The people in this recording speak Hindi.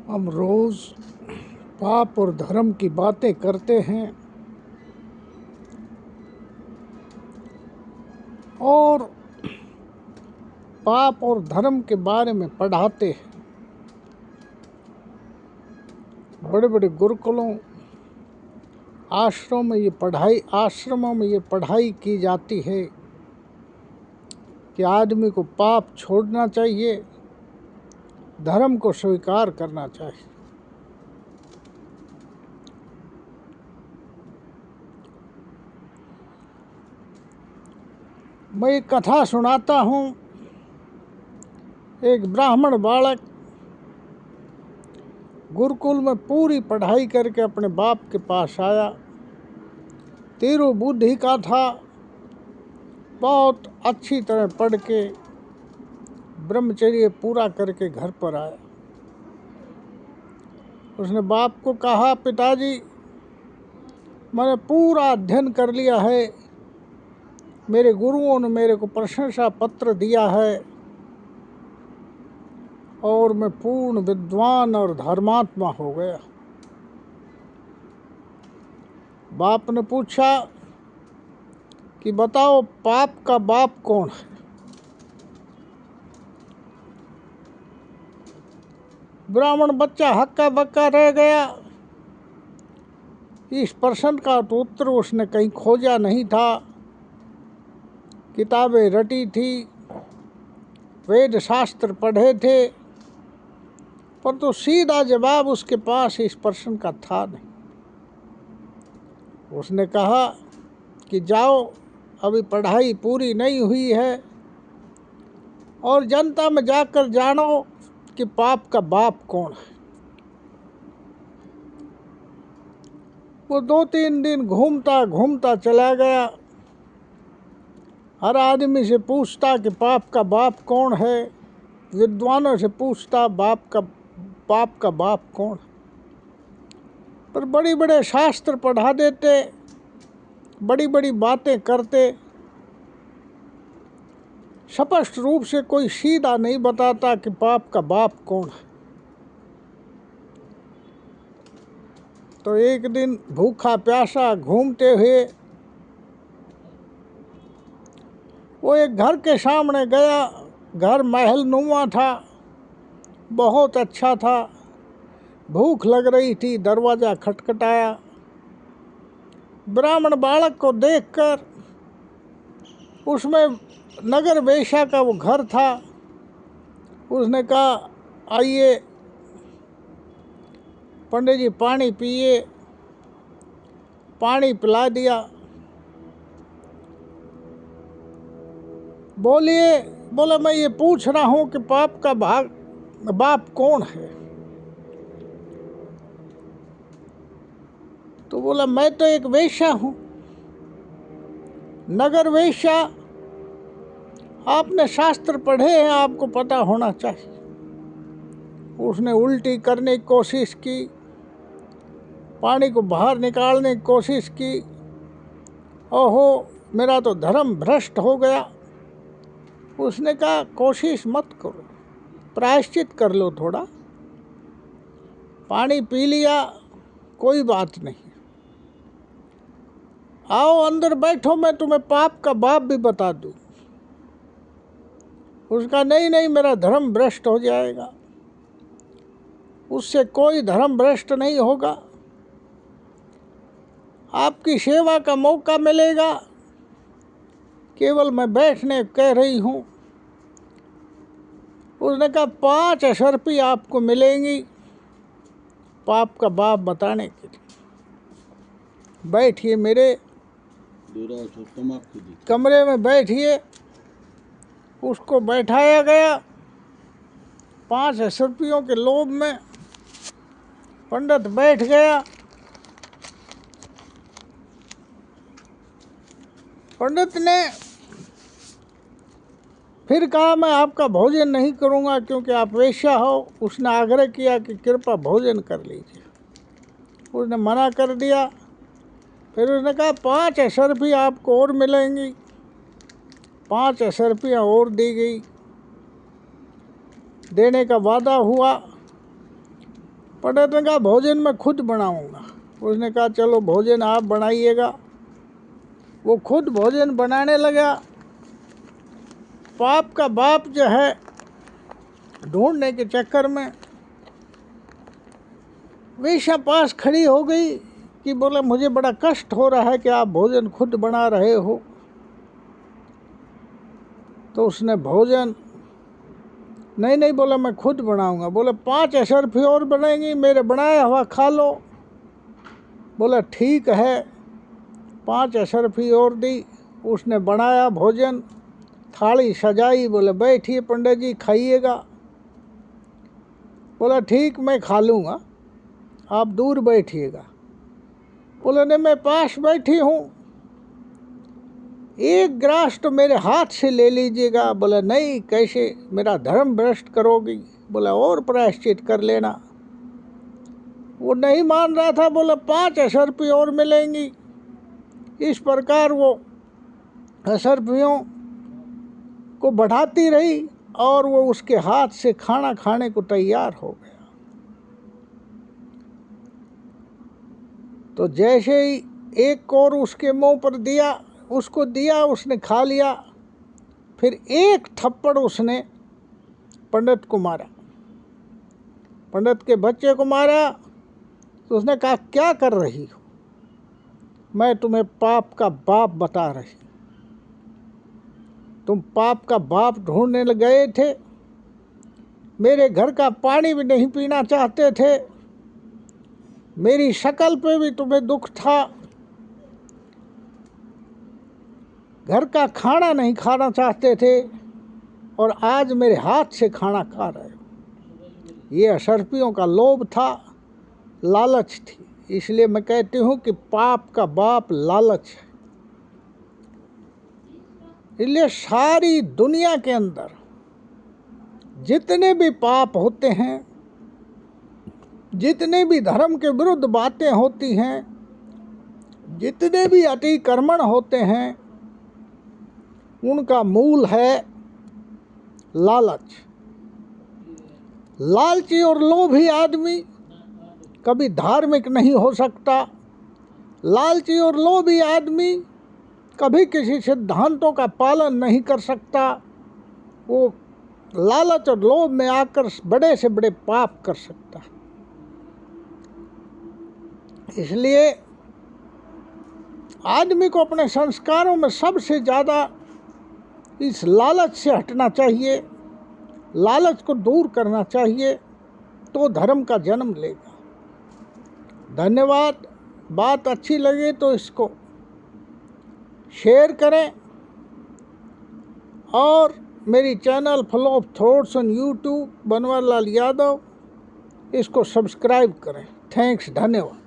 हम रोज़ पाप और धर्म की बातें करते हैं और पाप और धर्म के बारे में पढ़ाते हैं। बड़े बड़े गुरुकुलों आश्रमों में ये पढ़ाई की जाती है कि आदमी को पाप छोड़ना चाहिए, धर्म को स्वीकार करना चाहिए। मैं एक कथा सुनाता हूँ। एक ब्राह्मण बालक गुरुकुल में पूरी पढ़ाई करके अपने बाप के पास आया। तीरू बुद्धि का था, बहुत अच्छी तरह पढ़ के ब्रह्मचर्य पूरा करके घर पर आया। उसने बाप को कहा, पिताजी मैंने पूरा अध्ययन कर लिया है, मेरे गुरुओं ने मेरे को प्रशंसा पत्र दिया है और मैं पूर्ण विद्वान और धर्मात्मा हो गया। बाप ने पूछा कि बताओ पाप का बाप कौन है? ब्राह्मण बच्चा हक्का बक्का रह गया। इस प्रश्न का तो उत्तर उसने कहीं खोजा नहीं था। किताबें रटी थी, वेद शास्त्र पढ़े थे, पर तो सीधा जवाब उसके पास इस प्रश्न का था नहीं। उसने कहा कि जाओ, अभी पढ़ाई पूरी नहीं हुई है और जनता में जाकर जानो कि पाप का बाप कौन है। वो 2-3 दिन घूमता घूमता चला गया। हर आदमी से पूछता कि पाप का बाप कौन है, विद्वानों से पूछता पाप का बाप कौन है। पर बड़ी बड़े शास्त्र पढ़ा देते, बड़ी बड़ी बातें करते, स्पष्ट रूप से कोई सीधा नहीं बताता कि पाप का बाप कौन है। तो एक दिन भूखा प्यासा घूमते हुए वो एक घर के सामने गया। घर महल नुमा था, बहुत अच्छा था। भूख लग रही थी, दरवाज़ा खटखटाया। ब्राह्मण बालक को देखकर, उसमें नगर वेश्या का वो घर था, उसने कहा, आइए पंडित जी पानी पिए। पानी पिला दिया। बोले मैं ये पूछ रहा हूँ कि पाप का बाप कौन है? तो बोला, मैं तो एक वेश्या हूँ। नगर वेश्या, आपने शास्त्र पढ़े हैं, आपको पता होना चाहिए। उसने उल्टी करने की कोशिश की, पानी को बाहर निकालने की कोशिश की। ओहो, मेरा तो धर्म भ्रष्ट हो गया। उसने कहा, कोशिश मत करो, प्रायश्चित कर लो थोड़ा। पानी पी लिया, कोई बात नहीं। आओ अंदर बैठो, मैं तुम्हें पाप का बाप भी बता दूं। उसका नहीं, मेरा धर्म भ्रष्ट हो जाएगा। उससे कोई धर्म भ्रष्ट नहीं होगा, आपकी सेवा का मौका मिलेगा। केवल मैं बैठने कह रही हूँ। उसने कहा, 5 अशर्फी आपको मिलेंगी पाप का बाप बताने के लिए। बैठिए, मेरे कमरे में बैठिए। उसको बैठाया गया। 5 अशर्फियों के लोभ में पंडित बैठ गया। पंडित ने फिर कहा, मैं आपका भोजन नहीं करूंगा क्योंकि आप वेश्या हो। उसने आग्रह किया कि कृपया भोजन कर लीजिए। उसने मना कर दिया। फिर उसने कहा, 5 अशर्फी आपको और मिलेंगी। 5 अशर्फियाँ और दी गई। देने का वादा हुआ। पंडित ने कहा भोजन मैं खुद बनाऊंगा। उसने कहा चलो भोजन आप बनाइएगा। वो खुद भोजन बनाने लगा। पाप का बाप जो है ढूंढने के चक्कर में वेश्या पास खड़ी हो गई कि बोला मुझे बड़ा कष्ट हो रहा है कि आप भोजन खुद बना रहे हो। तो उसने भोजन नहीं बोला मैं खुद बनाऊंगा। बोले 5 अशर्फी और बनेंगी, मेरे बनाया हुआ खा लो। बोला ठीक है। 5 अशर्फी और दी। उसने बनाया भोजन, थाली सजाई। बोले बैठिए पंडित जी खाइएगा। बोला ठीक मैं खा लूँगा, आप दूर बैठिएगा। बोले नहीं मैं पास बैठी हूँ, एक ग्रास तो मेरे हाथ से ले लीजिएगा। बोला नहीं कैसे, मेरा धर्म भ्रष्ट करोगी। बोला और प्रायश्चित कर लेना। वो नहीं मान रहा था। बोला 5 अशर्फी और मिलेंगी। इस प्रकार वो अशर्फियों को बढ़ाती रही और वो उसके हाथ से खाना खाने को तैयार हो गया। तो जैसे ही एक और उसके मुंह पर दिया, उसको दिया, उसने खा लिया। फिर एक थप्पड़ उसने पंडित को मारा, पंडित के बच्चे को मारा। तो उसने कहा क्या कर रही हो, मैं तुम्हें पाप का बाप बता रही। तुम पाप का बाप ढूंढने गए थे, मेरे घर का पानी भी नहीं पीना चाहते थे, मेरी शक्ल पे भी तुम्हें दुख था, घर का खाना नहीं खाना चाहते थे और आज मेरे हाथ से खाना खा रहे हो। ये अशर्फियों का लोभ था, लालच थी। इसलिए मैं कहती हूँ कि पाप का बाप लालच है। इसलिए सारी दुनिया के अंदर जितने भी पाप होते हैं, जितने भी धर्म के विरुद्ध बातें होती हैं, जितने भी अतिक्रमण होते हैं, उनका मूल है लालच। लालची और लोभी आदमी कभी धार्मिक नहीं हो सकता। लालची और लोभी आदमी कभी किसी सिद्धांतों का पालन नहीं कर सकता। वो लालच और लोभ में आकर बड़े से बड़े पाप कर सकता है। इसलिए आदमी को अपने संस्कारों में सबसे ज़्यादा इस लालच से हटना चाहिए, लालच को दूर करना चाहिए, तो धर्म का जन्म लेगा। धन्यवाद। बात अच्छी लगे तो इसको शेयर करें और मेरी channel flow of thoughts on YouTube Banwarilal Yadav, इसको सब्सक्राइब करें। थैंक्स, धन्यवाद।